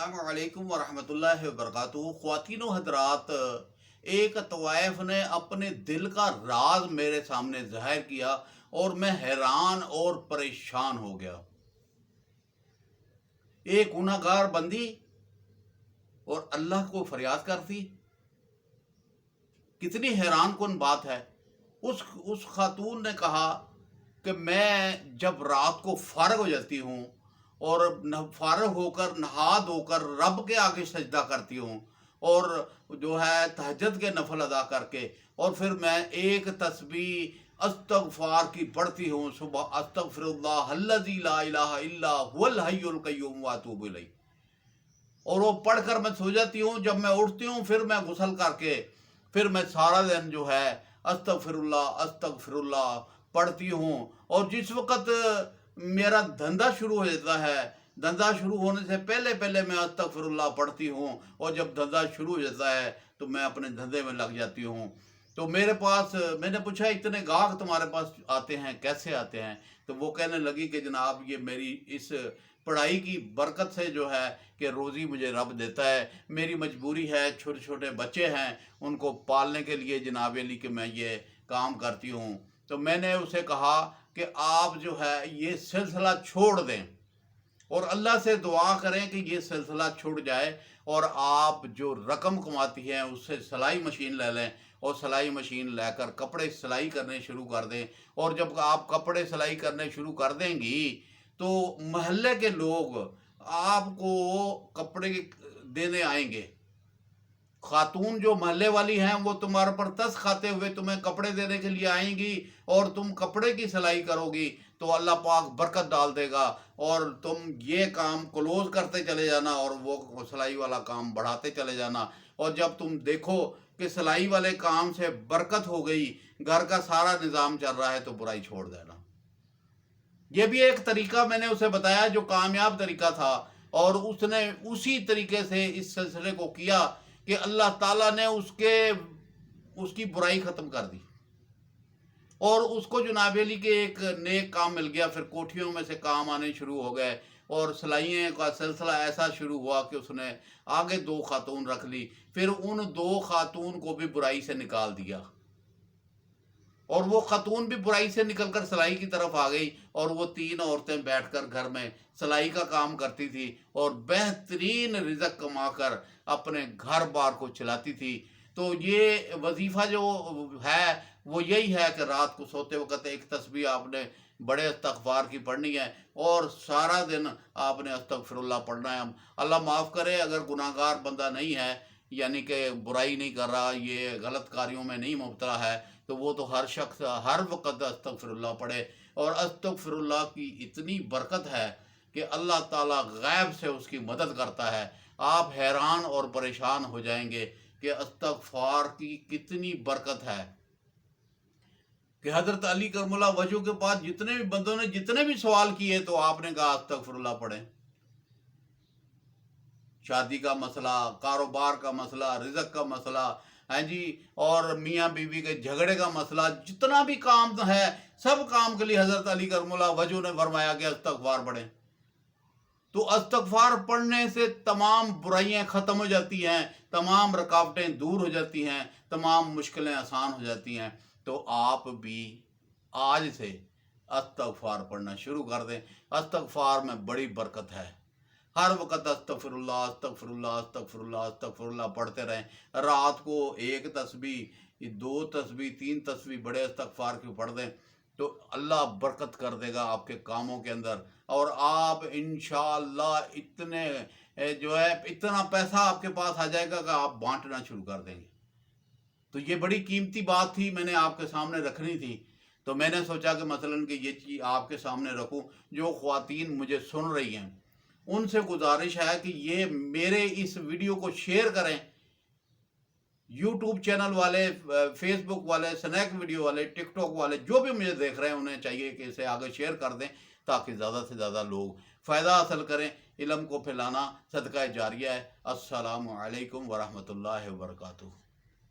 अस्सलाम वालेकुम वरहमतुल्लाहि वबरकातुहू। ख्वातीन व हजरात, एक तवाइफ ने अपने दिल का राज मेरे सामने ज़ाहिर किया और मैं हैरान और परेशान हो गया। एक गुनाहगार बंदी और अल्लाह को फरियाद करती, कितनी हैरान कुन बात है। उस खातून ने कहा कि मैं जब रात को फारग हो जाती हूँ और फारग होकर नहा धोकर रब के आगे सजदा करती हूँ और जो है तहज्जुद के नफल अदा करके, और फिर मैं एक तस्बीह अस्तगफार की पढ़ती हूँ, सुबह अस्तगफिरुल्लाह अल्लज़ी ला इलाहा इल्ला हुवल हय्युल क़य्यूम व अतूबु इलैह, और वो पढ़कर मैं सो जाती हूँ। जब मैं उठती हूँ फिर मैं गुस्ल करके फिर मैं सारा दिन जो है अस्तगफिरुल्लाह अस्तगफिरुल्लाह पढ़ती हूँ। और जिस वक़्त मेरा धंधा शुरू हो जाता है, धंधा शुरू होने से पहले पहले मैं अस्तगफिरुल्लाह पढ़ती हूँ, और जब धंधा शुरू हो जाता है तो मैं अपने धंधे में लग जाती हूँ। तो मेरे पास, मैंने पूछा इतने गाहक तुम्हारे पास आते हैं, कैसे आते हैं? तो वो कहने लगी कि जनाब ये मेरी इस पढ़ाई की बरकत से जो है कि रोज़ी मुझे रब देता है, मेरी मजबूरी है, छोटे छोटे बच्चे हैं उनको पालने के लिए जनाब अली कि मैं ये काम करती हूँ। तो मैंने उसे कहा कि आप जो है ये सिलसिला छोड़ दें और अल्लाह से दुआ करें कि ये सिलसिला छूट जाए, और आप जो रकम कमाती हैं उससे सिलाई मशीन ले लें और सिलाई मशीन लेकर कपड़े सिलाई करने शुरू कर दें। और जब आप कपड़े सिलाई करने शुरू कर देंगी तो मोहल्ले के लोग आपको कपड़े देने आएंगे। खातून जो मोहल्ले वाली हैं वो तुम्हारे पर तरस खाते हुए तुम्हें कपड़े देने के लिए आएंगी, और तुम कपड़े की सिलाई करोगी तो अल्लाह पाक बरकत डाल देगा, और तुम ये काम क्लोज करते चले जाना और वो सिलाई वाला काम बढ़ाते चले जाना। और जब तुम देखो कि सिलाई वाले काम से बरकत हो गई, घर का सारा निज़ाम चल रहा है, तो बुराई छोड़ देना। ये भी एक तरीका मैंने उसे बताया जो कामयाब तरीका था, और उसने उसी तरीके से इस सिलसिले को किया कि अल्लाह ताला ने उसकी बुराई ख़त्म कर दी, और उसको जनाब अली के एक नेक काम मिल गया। फिर कोठियों में से काम आने शुरू हो गए और सिलाइयों का सिलसिला ऐसा शुरू हुआ कि उसने आगे 2 खातून रख ली, फिर उन 2 खातून को भी बुराई से निकाल दिया, और वो खातून भी बुराई से निकलकर सिलाई की तरफ आ गई, और वो 3 औरतें बैठकर घर में सिलाई का काम करती थी और बेहतरीन रिज़्क़ कमाकर अपने घर बार को चलाती थी। तो ये वजीफ़ा जो है वो यही है कि रात को सोते वक्त एक तस्बीह आपने बड़े इस्तग़फ़ार की पढ़नी है, और सारा दिन आपने अस्तग़फ़िरुल्लाह पढ़ना है। अल्लाह माफ़ करे अगर गुनाहगार बंदा नहीं है, यानी कि बुराई नहीं कर रहा, ये गलत कार्यों में नहीं मुब्तला है, तो वो तो हर शख्स हर वक़्त अस्तग़फ़िरुल्लाह पढ़े। और अस्तग़फ़िरुल्लाह की इतनी बरकत है कि अल्लाह ताला गैब से उसकी मदद करता है। आप हैरान और परेशान हो जाएंगे कि इस्तग़फ़ार की कितनी बरकत है, कि हज़रत अली करमुल्लाह वजह के पास जितने भी बंदों ने जितने भी सवाल किए तो आपने कहा अस्तग़फ़िरुल्लाह पढ़ें। शादी का मसला, कारोबार का मसला, रिज़्क़ का मसला, हैं जी, और मियाँ बीवी के झगड़े का मसला, जितना भी काम है सब काम के लिए हज़रत अली करमुल्लाह वजह ने फरमाया कि इस्तग़फ़ार पढ़ें। तो इस्तग़फ़ार पढ़ने से तमाम बुराइयां ख़त्म हो जाती हैं, तमाम रुकावटें दूर हो जाती हैं, तमाम मुश्किलें आसान हो जाती हैं। तो आप भी आज से इस्तग़फ़ार पढ़ना शुरू कर दें। इस्तग़फ़ार में बड़ी बरकत है। हर वक़्त अस्तग़फ़िरुल्लाह अस्तग़फ़िरुल्लाह अस्तग़फ़िरुल्लाह अस्तग़फ़िरुल्लाह पढ़ते रहें। रात को 1 तस्बीह, 2 तस्बीह, 3 तस्बीह बड़े इस्तग़फ़ार की पढ़ दें तो अल्लाह बरकत कर देगा आपके कामों के अंदर, और आप इंशाअल्लाह इतने जो है इतना पैसा आपके पास आ जाएगा कि आप बांटना शुरू कर देंगे। तो ये बड़ी कीमती बात थी, मैंने आपके सामने रखनी थी। तो मैंने सोचा कि मसलन कि ये चीज़ आपके सामने रखूं। जो ख्वातीन मुझे सुन रही हैं उनसे गुजारिश है कि ये मेरे इस वीडियो को शेयर करें। यूट्यूब चैनल वाले, फेसबुक वाले, स्नैक वीडियो वाले, टिकटॉक वाले, जो भी मुझे देख रहे हैं उन्हें चाहिए कि इसे आगे शेयर कर दें ताकि ज़्यादा से ज़्यादा लोग फ़ायदा हासिल करें। इल्म को फैलाना सदका जारिया है। अस्सलामु अलैकुम वरहमतुल्लाहि वबरकातुहू।